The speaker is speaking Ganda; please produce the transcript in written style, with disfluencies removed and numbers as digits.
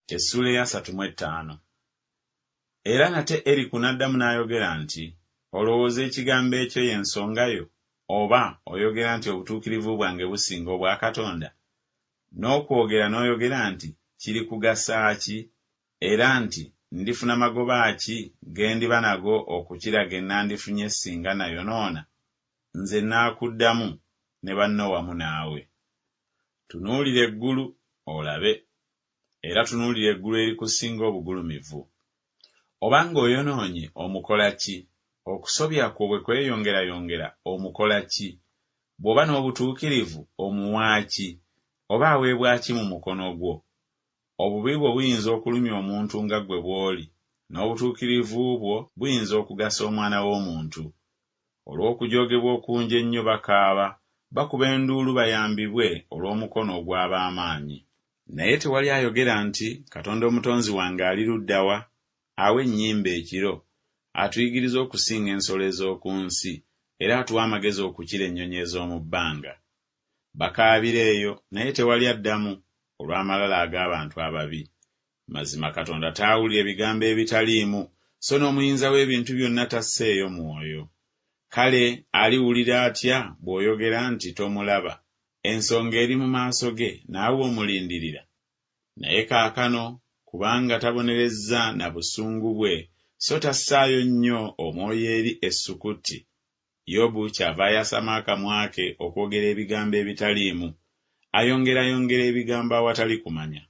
Essula ya 35. Era nate Eriku n'addamu n'ayogera nti, olowooza ekigambo ekyo y'ensonga yo, oba oyogera nti obutuukirivu bwange businga obwa Katonda? N'okwogera n'oyogera nti kiri kugasa ki, era nti ndifuna magoba ki ge ndiba nago okukira ge nandifunye singa nayonoona? Nze naakuddamu ne banno wamu naawe. Tunuulira eggulu olabe, era tunuulira eggulu erikusinga obugulumivu. Obanga oyonoonye omukola ki? Okusobya kwo bwe kweyongerayongera omukola ki? Bw'oba n'obutuukirivu omuwa ki? Oba aweebwa ki mu mukono gwo? Obubi bwo buyinza okulumya omuntu nga ggwe bw'oli, n'obutuukirivu bwo buyinza okugasa omwana w'omuntu. Olw'okujoogebwa okungi ennyo bakaaba, bakuba enduulu bayambibwe olw'omukono ogw'ab'amaanyi. Naye tewali ayogera nti, Katonda omutonzi wange ali ludda wa? Awa ennyimba ekiro, atuyigiriza okusinga ensolo ez'oku nsi, era atuwa amagezi okukira ennyonyi ez'omu bbanga. Bakaabira eyo, naye tewali addamu olw'amalala ag'abantu ababi. Mazima Katonda taawulira ebigambo ebitaliimu, so n'omuyinza w'ebintu byonna tasseeyo mwoyo. Kale aliwulira atya bw'oyogera nti tomulaba? Ensonga eri mu maaso ge, naawe omulindirira? Naye kaakano, kubanga tabonerezza na busungu bwe, so tassaayo nnyo omwoyo eri essukuti, Yobu kyava ayasama akamwa ke okwogera ebigambo ebitaliimu, ayongerayongera ebigambo awatali kumanya.